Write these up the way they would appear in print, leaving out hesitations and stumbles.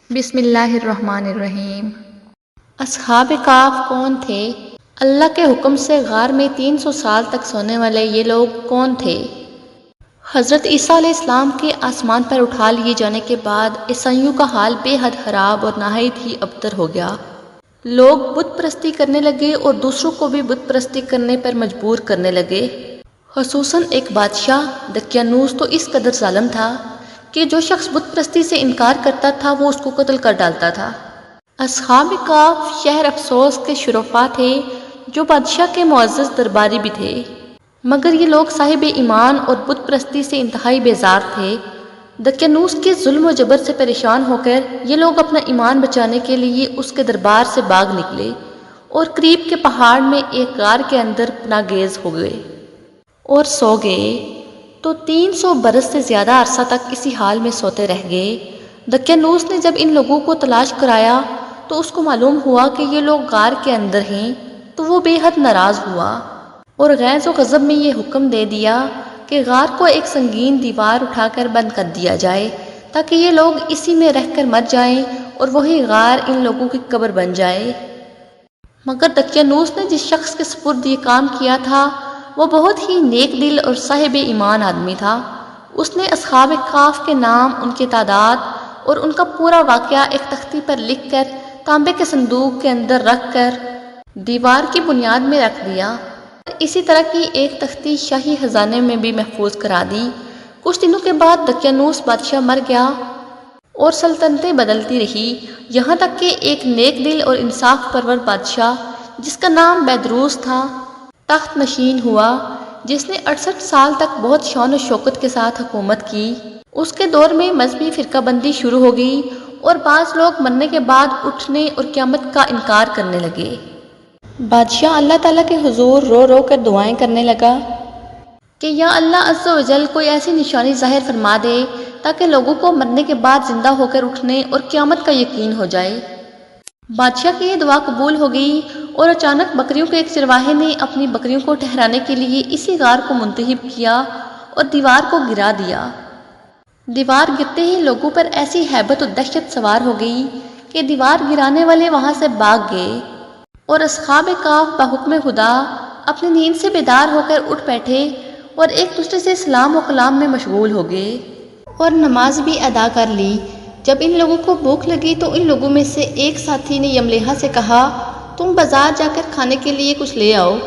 بسم اللہ الرحمن الرحیم۔ اصحاب کہف کون تھے؟ اللہ کے حکم سے غار میں 300 سال تک سونے والے یہ لوگ کون تھے؟ حضرت عیسیٰ علیہ السلام کے آسمان پر اٹھا لیے جانے کے بعد عیسائیوں کا حال بے حد خراب اور نہایت ہی ابتر ہو گیا۔ لوگ بت پرستی کرنے لگے اور دوسروں کو بھی بت پرستی کرنے پر مجبور کرنے لگے۔ خصوصاً ایک بادشاہ دقیانوس تو اس قدر ظالم تھا کہ جو شخص بت پرستی سے انکار کرتا تھا وہ اس کو قتل کر ڈالتا تھا۔ اصحاب کہف شہر افسوس کے شرفاء تھے جو بادشاہ کے معزز درباری بھی تھے، مگر یہ لوگ صاحب ایمان اور بت پرستی سے انتہائی بیزار تھے۔ دقیانوس کے ظلم و جبر سے پریشان ہو کر یہ لوگ اپنا ایمان بچانے کے لیے اس کے دربار سے بھاگ نکلے اور قریب کے پہاڑ میں ایک غار کے اندر پناہ گیز ہو گئے اور سو گئے۔ تو 300 برس سے زیادہ عرصہ تک اسی حال میں سوتے رہ گئے۔ دقیانوس نے جب ان لوگوں کو تلاش کرایا تو اس کو معلوم ہوا کہ یہ لوگ غار کے اندر ہیں، تو وہ بے حد ناراض ہوا اور غیظ و غضب میں یہ حکم دے دیا کہ غار کو ایک سنگین دیوار اٹھا کر بند کر دیا جائے تاکہ یہ لوگ اسی میں رہ کر مر جائیں اور وہی غار ان لوگوں کی قبر بن جائے۔ مگر دقیانوس نے جس شخص کے سپرد یہ کام کیا تھا وہ بہت ہی نیک دل اور صاحب ایمان آدمی تھا۔ اس نے اصحاب کہف کے نام، ان کی تعداد اور ان کا پورا واقعہ ایک تختی پر لکھ کر تانبے کے صندوق کے اندر رکھ کر دیوار کی بنیاد میں رکھ دیا۔ اسی طرح کی ایک تختی شاہی خزانے میں بھی محفوظ کرا دی۔ کچھ دنوں کے بعد دقیانوس بادشاہ مر گیا اور سلطنتیں بدلتی رہی، یہاں تک کہ ایک نیک دل اور انصاف پرور بادشاہ جس کا نام بیدروس تھا تخت نشین ہوا، جس نے 68 سال تک بہت شان و شوکت کے ساتھ حکومت کی۔ اس کے دور میں مذہبی فرقہ بندی شروع ہو گئی اور بعض لوگ مرنے کے بعد اٹھنے اور قیامت کا انکار کرنے لگے۔ بادشاہ اللہ تعالیٰ کے حضور رو رو کر دعائیں کرنے لگا کہ یا اللہ عز و جل کوئی ایسی نشانی ظاہر فرما دے تاکہ لوگوں کو مرنے کے بعد زندہ ہو کر اٹھنے اور قیامت کا یقین ہو جائے۔ بادشاہ کی یہ دعا قبول ہو گئی اور اچانک بکریوں کے ایک چرواہے نے اپنی بکریوں کو ٹھہرانے کے لیے اسی غار کو منتخب کیا اور دیوار کو گرا دیا۔ دیوار گرتے ہی لوگوں پر ایسی ہیبت و دہشت سوار ہو گئی کہ دیوار گرانے والے وہاں سے بھاگ گئے اور اصحاب کہف بحکم خدا اپنی نیند سے بیدار ہو کر اٹھ بیٹھے اور ایک دوسرے سے سلام و کلام میں مشغول ہو گئے اور نماز بھی ادا کر لی۔ جب ان لوگوں کو بھوک لگی تو ان لوگوں میں سے ایک ساتھی نے یملیحا سے کہا تم بازار جا کر کھانے کے لیے کچھ لے آؤ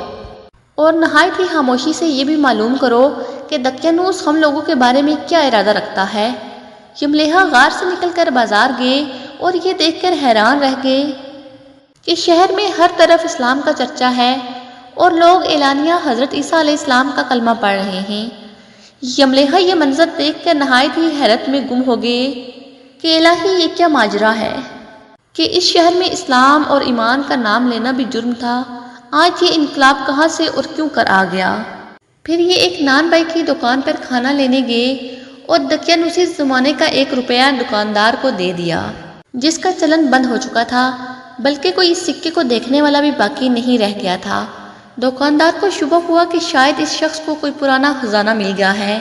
اور نہایت ہی خاموشی سے یہ بھی معلوم کرو کہ دقیانوس ہم لوگوں کے بارے میں کیا ارادہ رکھتا ہے۔ یملیحا غار سے نکل کر بازار گئے اور یہ دیکھ کر حیران رہ گئے کہ شہر میں ہر طرف اسلام کا چرچا ہے اور لوگ اعلانیہ حضرت عیسیٰ علیہ السلام کا کلمہ پڑھ رہے ہیں۔ یملیحا یہ منظر دیکھ کر نہایت ہی حیرت میں گم ہو گئے کہ الہی یہ کیا ماجرا ہے کہ اس شہر میں اسلام اور ایمان کا نام لینا بھی جرم تھا، آج یہ انقلاب کہاں سے اور کیوں کر آ گیا۔ پھر یہ ایک نان بائی کی دکان پر کھانا لینے گئے اور دقیانوسی زمانے کا 1 روپیہ دکاندار کو دے دیا جس کا چلن بند ہو چکا تھا، بلکہ کوئی اس سکے کو دیکھنے والا بھی باقی نہیں رہ گیا تھا۔ دکاندار کو شبہ ہوا کہ شاید اس شخص کو کوئی پرانا خزانہ مل گیا ہے،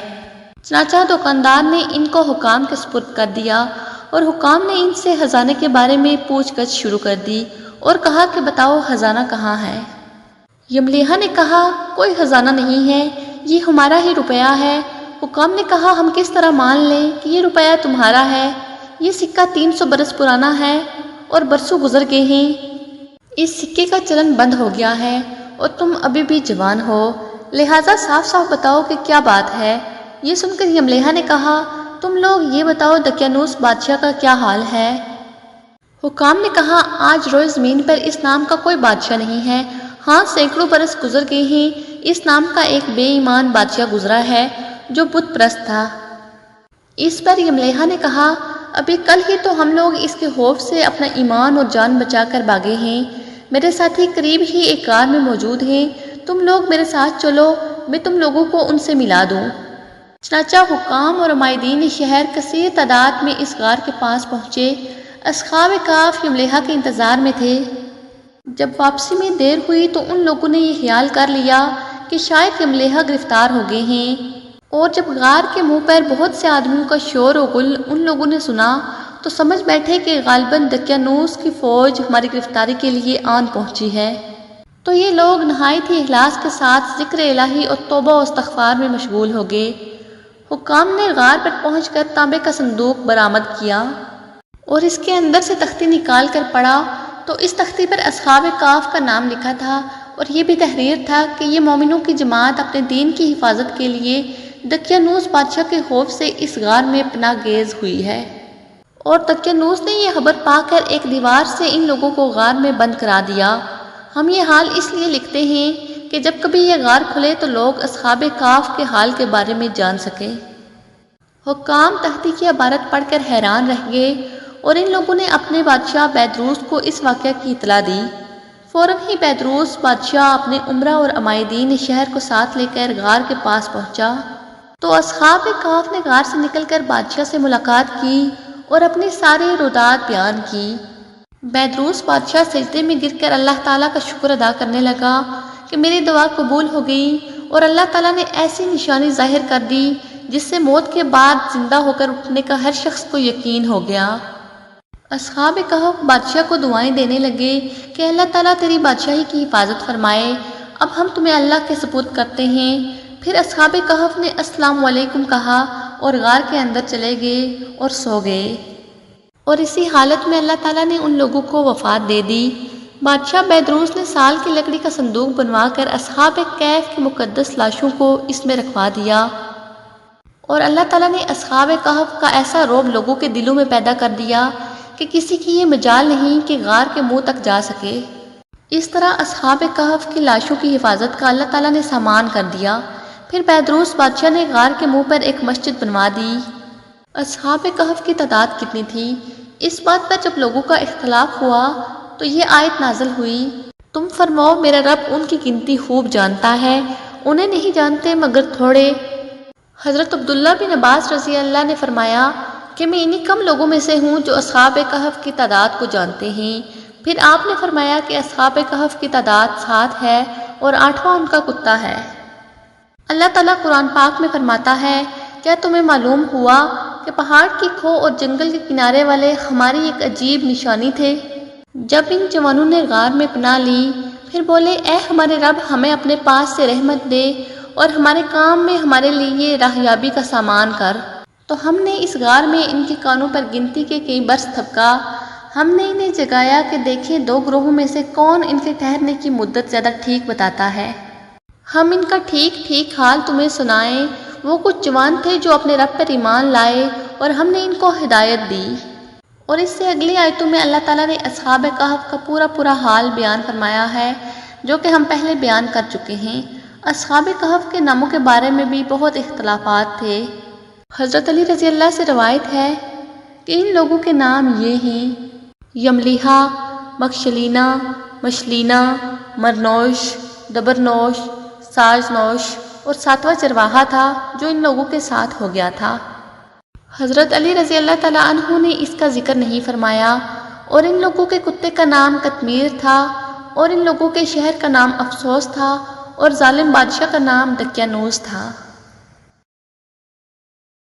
چنانچہ دکاندار نے ان کو حکام کے سپرد کر دیا اور حکام نے ان سے خزانے کے بارے میں پوچھ گچھ شروع کر دی اور کہا کہ بتاؤ خزانہ کہاں ہے۔ یملیحا نے کہا کوئی خزانہ نہیں ہے، یہ ہمارا ہی روپیہ ہے۔ حکام نے کہا ہم کس طرح مان لیں کہ یہ روپیہ تمہارا ہے؟ یہ سکہ 300 برس پرانا ہے اور برسوں گزر گئے ہیں، اس سکے کا چلن بند ہو گیا ہے اور تم ابھی بھی جوان ہو، لہٰذا صاف صاف بتاؤ کہ کیا بات ہے۔ یہ سن کر یملیحا نے کہا تم لوگ یہ بتاؤ دقیانوس بادشاہ کا کیا حال ہے؟ حکام نے کہا آج روئے زمین پر اس نام کا کوئی بادشاہ نہیں ہے، ہاں سینکڑوں برس گزر گئے ہیں، اس نام کا ایک بے ایمان بادشاہ گزرا ہے جو بت پرست تھا۔ اس پر یملیحا نے کہا ابھی کل ہی تو ہم لوگ اس کے خوف سے اپنا ایمان اور جان بچا کر بھاگے ہیں، میرے ساتھی قریب ہی ایک غار میں موجود ہیں، تم لوگ میرے ساتھ چلو، میں تم لوگوں کو ان سے ملا دوں۔ چنانچہ حکام اور عمائدین شہر کثیر تعداد میں اس غار کے پاس پہنچے۔ اصحاب کہف یملیحا کے انتظار میں تھے۔ جب واپسی میں دیر ہوئی تو ان لوگوں نے یہ خیال کر لیا کہ شاید یملیحا گرفتار ہو گئے ہیں، اور جب غار کے منہ پر بہت سے آدمیوں کا شور و غل ان لوگوں نے سنا تو سمجھ بیٹھے کہ غالباً دقیانوس کی فوج ہماری گرفتاری کے لیے آن پہنچی ہے۔ تو یہ لوگ نہایت ہی اخلاص کے ساتھ ذکر الہی اور توبہ و استغفار میں مشغول ہو گئے۔ حکام نے غار پر پہنچ کر تانبے کا صندوق برآمد کیا اور اس کے اندر سے تختی نکال کر پڑھا تو اس تختی پر اصحاب کہف کا نام لکھا تھا اور یہ بھی تحریر تھا کہ یہ مومنوں کی جماعت اپنے دین کی حفاظت کے لیے دقیانوس بادشاہ کے خوف سے اس غار میں پناہ گیز ہوئی ہے۔ اور دقیانوس نے یہ خبر پا کر ایک دیوار سے ان لوگوں کو غار میں بند کرا دیا۔ ہم یہ حال اس لیے لکھتے ہیں کہ جب کبھی یہ غار کھلے تو لوگ اصحاب کہف کے حال کے بارے میں جان سکیں۔ حکام تختی کی عبارت پڑھ کر حیران رہ گئے اور ان لوگوں نے اپنے بادشاہ بیدروس کو اس واقعہ کی اطلاع دی۔ فوراً ہی بیدروس بادشاہ اپنے امراء اور عمائدین شہر کو ساتھ لے کر غار کے پاس پہنچا تو اصحاب کہف نے غار سے نکل کر بادشاہ سے ملاقات کی اور اپنے سارے رودات بیان کی۔ بیدروس بادشاہ سجدے میں گر کر اللہ تعالیٰ کا شکر ادا کرنے لگا کہ میری دعا قبول ہو گئی اور اللہ تعالیٰ نے ایسی نشانی ظاہر کر دی جس سے موت کے بعد زندہ ہو کر اٹھنے کا ہر شخص کو یقین ہو گیا۔ اصحاب کہف بادشاہ کو دعائیں دینے لگے کہ اللہ تعالیٰ تیری بادشاہی کی حفاظت فرمائے، اب ہم تمہیں اللہ کے سپرد کرتے ہیں۔ پھر اصحاب کہف نے السلام علیکم کہا اور غار کے اندر چلے گئے اور سو گئے، اور اسی حالت میں اللہ تعالیٰ نے ان لوگوں کو وفات دے دی۔ بادشاہ بیدروس نے سال کی لکڑی کا صندوق بنوا کر اصحاب کہف کی مقدس لاشوں کو اس میں رکھوا دیا، اور اللہ تعالیٰ نے اصحاب کہف کا ایسا رعب لوگوں کے دلوں میں پیدا کر دیا کہ کسی کی یہ مجال نہیں کہ غار کے منہ تک جا سکے۔ اس طرح اصحاب کہف کی لاشوں کی حفاظت کا اللہ تعالیٰ نے سامان کر دیا۔ پھر بیدروس بادشاہ نے غار کے منہ پر ایک مسجد بنوا دی۔ اصحاب کہف کی تعداد کتنی تھی، اس بات پر جب لوگوں کا اختلاف ہوا تو یہ آیت نازل ہوئی، تم فرماؤ میرا رب ان کی گنتی خوب جانتا ہے، انہیں نہیں جانتے مگر تھوڑے۔ حضرت عبداللہ بن عباس رضی اللہ نے فرمایا کہ میں انہی کم لوگوں میں سے ہوں جو اصحاب کہف کی تعداد کو جانتے ہیں۔ پھر آپ نے فرمایا کہ اصحاب کہف کی تعداد 7 ہے اور 8واں ان کا کتا ہے۔ اللہ تعالیٰ قرآن پاک میں فرماتا ہے، کیا تمہیں معلوم ہوا کہ پہاڑ کی کھو اور جنگل کے کنارے والے ہماری ایک عجیب نشانی تھے؟ جب ان جوانوں نے غار میں پناہ لی پھر بولے، اے ہمارے رب ہمیں اپنے پاس سے رحمت دے اور ہمارے کام میں ہمارے لیے راہیابی کا سامان کر۔ تو ہم نے اس غار میں ان کے کانوں پر گنتی کے کئی برس تھپکا، ہم نے انہیں جگایا کہ دیکھیں 2 گروہوں میں سے کون ان کے ٹھہرنے کی مدت زیادہ ٹھیک بتاتا ہے۔ ہم ان کا ٹھیک ٹھیک حال تمہیں سنائیں۔ وہ کچھ جوان تھے جو اپنے رب پر ایمان لائے اور ہم نے ان کو ہدایت دی۔ اور اس سے اگلی آیتوں میں اللہ تعالیٰ نے اصحاب کہف کا پورا حال بیان فرمایا ہے جو کہ ہم پہلے بیان کر چکے ہیں۔ اصحاب کہف کے ناموں کے بارے میں بھی بہت اختلافات تھے۔ حضرت علی رضی اللہ سے روایت ہے کہ ان لوگوں کے نام یہ ہیں: یملیحہ، مکشلینہ، مشلینہ، مرنوش، دبرنوش، ساجنوش، اور 7واں چرواہا تھا جو ان لوگوں کے ساتھ ہو گیا تھا۔ حضرت علی رضی اللہ تعالیٰ عنہ نے اس کا ذکر نہیں فرمایا۔ اور ان لوگوں کے کتے کا نام قطمیر تھا، اور ان لوگوں کے شہر کا نام افسوس تھا، اور ظالم بادشاہ کا نام دقیانوس تھا۔